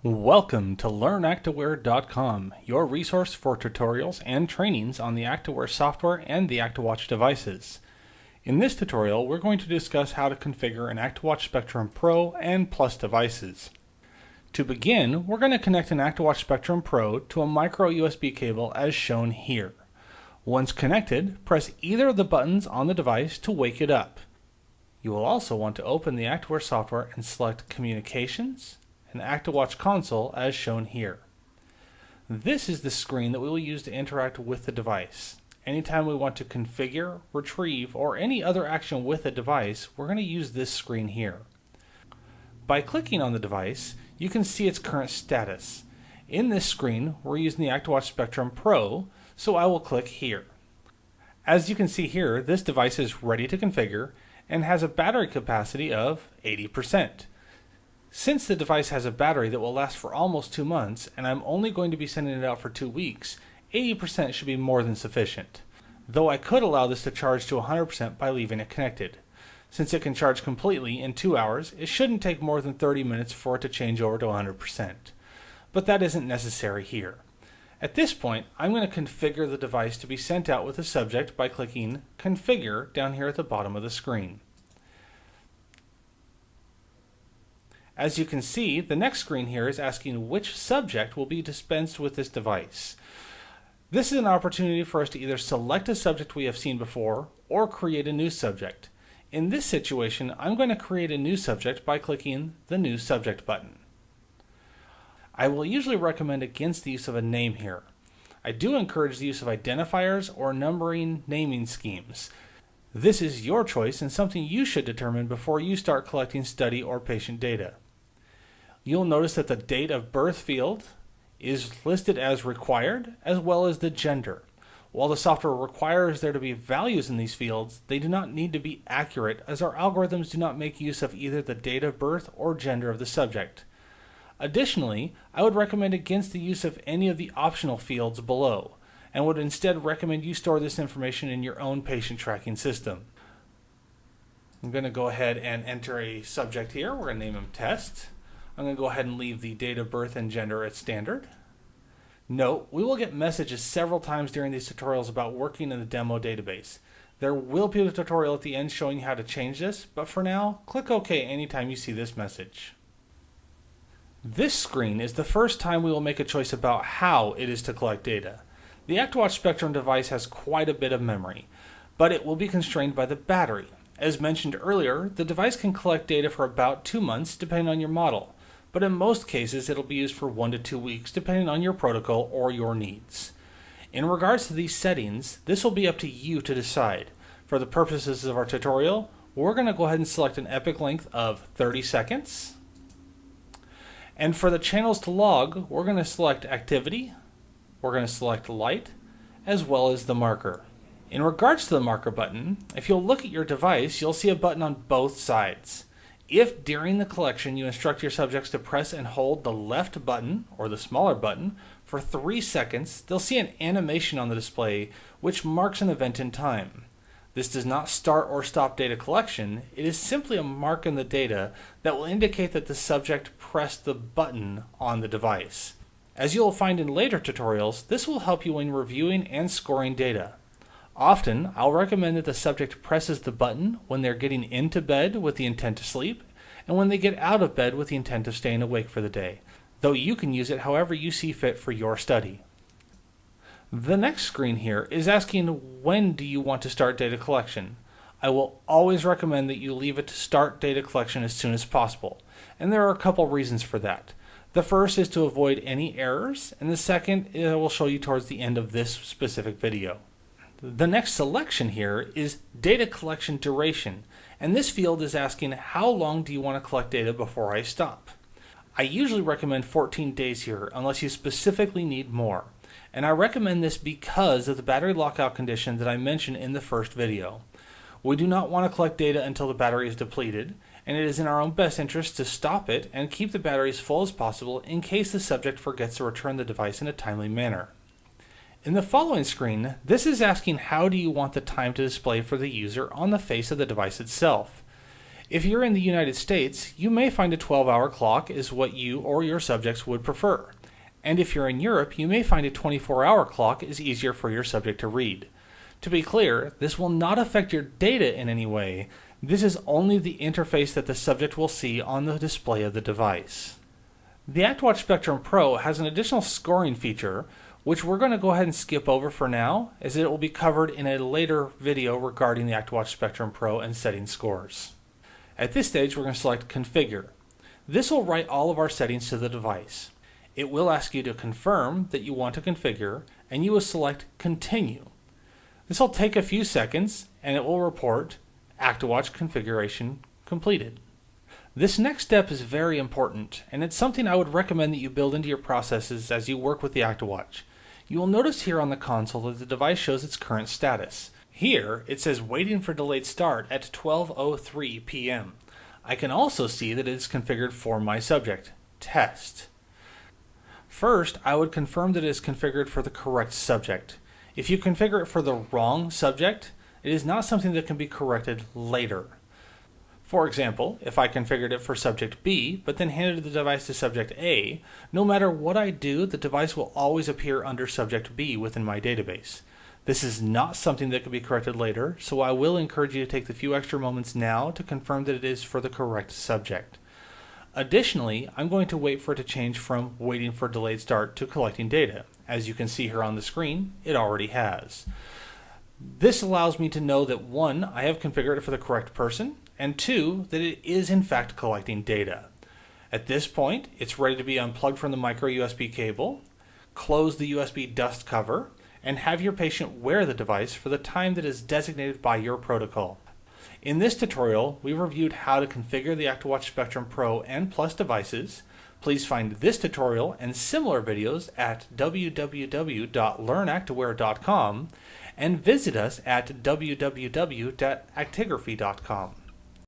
Welcome to LearnActiware.com, your resource for tutorials and trainings on the Actiware software and the Actiwatch devices. In this tutorial, we're going to discuss how to configure an Actiwatch Spectrum Pro and Plus devices. To begin, we're going to connect an Actiwatch Spectrum Pro to a micro USB cable as shown here. Once connected, press either of the buttons on the device to wake it up. You will also want to open the Actiware software and select Communications and Actiwatch Console as shown here. This is the screen that we will use to interact with the device. Anytime we want to configure, retrieve, or any other action with a device, we're going to use this screen here. By clicking on the device, you can see its current status. In this screen, we're using the Actiwatch Spectrum Pro, so I will click here. As you can see here, this device is ready to configure and has a battery capacity of 80%. Since the device has a battery that will last for almost 2 months, and I'm only going to be sending it out for 2 weeks, 80% should be more than sufficient. Though I could allow this to charge to 100% by leaving it connected. Since it can charge completely in 2 hours, it shouldn't take more than 30 minutes for it to change over to 100%. But that isn't necessary here. At this point, I'm going to configure the device to be sent out with a subject by clicking Configure down here at the bottom of the screen. As you can see, the next screen here is asking which subject will be dispensed with this device. This is an opportunity for us to either select a subject we have seen before or create a new subject. In this situation, I'm going to create a new subject by clicking the New Subject button. I will usually recommend against the use of a name here. I do encourage the use of identifiers or numbering naming schemes. This is your choice and something you should determine before you start collecting study or patient data. You'll notice that the date of birth field is listed as required, as well as the gender. While the software requires there to be values in these fields, they do not need to be accurate, as our algorithms do not make use of either the date of birth or gender of the subject. Additionally, I would recommend against the use of any of the optional fields below, and would instead recommend you store this information in your own patient tracking system. I'm going to go ahead and enter a subject here. We're going to name him Test. I'm going to go ahead and leave the date of birth and gender at standard. Note, we will get messages several times during these tutorials about working in the demo database. There will be a tutorial at the end showing you how to change this, but for now, click OK anytime you see this message. This screen is the first time we will make a choice about how it is to collect data. The Actiwatch Spectrum device has quite a bit of memory, but it will be constrained by the battery. As mentioned earlier, the device can collect data for about 2 months depending on your model, but in most cases it'll be used for 1 to 2 weeks depending on your protocol or your needs. In regards to these settings, this will be up to you to decide. For the purposes of our tutorial, we're going to go ahead and select an epoch length of 30 seconds. And for the channels to log, we're going to select Activity, we're going to select Light, as well as the marker. In regards to the marker button, if you'll look at your device, you'll see a button on both sides. If during the collection you instruct your subjects to press and hold the left button, or the smaller button, for 3 seconds, they'll see an animation on the display which marks an event in time. This does not start or stop data collection, it is simply a mark in the data that will indicate that the subject pressed the button on the device. As you will find in later tutorials, this will help you when reviewing and scoring data. Often, I'll recommend that the subject presses the button when they're getting into bed with the intent to sleep, and when they get out of bed with the intent of staying awake for the day, though you can use it however you see fit for your study. The next screen here is asking when do you want to start data collection. I will always recommend that you leave it to start data collection as soon as possible, and there are a couple reasons for that. The first is to avoid any errors, and the second I will show you towards the end of this specific video. The next selection here is data collection duration, and this field is asking how long do you want to collect data before I stop. I usually recommend 14 days here unless you specifically need more. And I recommend this because of the battery lockout condition that I mentioned in the first video. We do not want to collect data until the battery is depleted, and it is in our own best interest to stop it and keep the battery as full as possible in case the subject forgets to return the device in a timely manner. In the following screen, this is asking how do you want the time to display for the user on the face of the device itself. If you're in the United States, you may find a 12-hour clock is what you or your subjects would prefer. And if you're in Europe, you may find a 24-hour clock is easier for your subject to read. To be clear, this will not affect your data in any way. This is only the interface that the subject will see on the display of the device. The Actiwatch Spectrum Pro has an additional scoring feature, which we're going to go ahead and skip over for now, as it will be covered in a later video regarding the Actiwatch Spectrum Pro and setting scores. At this stage, we're going to select Configure. This will write all of our settings to the device. It will ask you to confirm that you want to configure, and you will select Continue. This will take a few seconds, and it will report Actiwatch configuration completed. This next step is very important, and it's something I would recommend that you build into your processes as you work with the Actiwatch. You will notice here on the console that the device shows its current status. Here, it says waiting for delayed start at 12:03 p.m. I can also see that it is configured for my subject, test. First, I would confirm that it is configured for the correct subject. If you configure it for the wrong subject, it is not something that can be corrected later. For example, if I configured it for subject B, but then handed the device to subject A, no matter what I do, the device will always appear under subject B within my database. This is not something that can be corrected later, so I will encourage you to take the few extra moments now to confirm that it is for the correct subject. Additionally, I'm going to wait for it to change from waiting for delayed start to collecting data. As you can see here on the screen, it already has. This allows me to know that 1, I have configured it for the correct person, and 2, that it is in fact collecting data. At this point, it's ready to be unplugged from the micro USB cable, close the USB dust cover, and have your patient wear the device for the time that is designated by your protocol. In this tutorial, we reviewed how to configure the Actiwatch Spectrum Pro and Plus devices. Please find this tutorial and similar videos at www.learnactiware.com and visit us at www.actigraphy.com.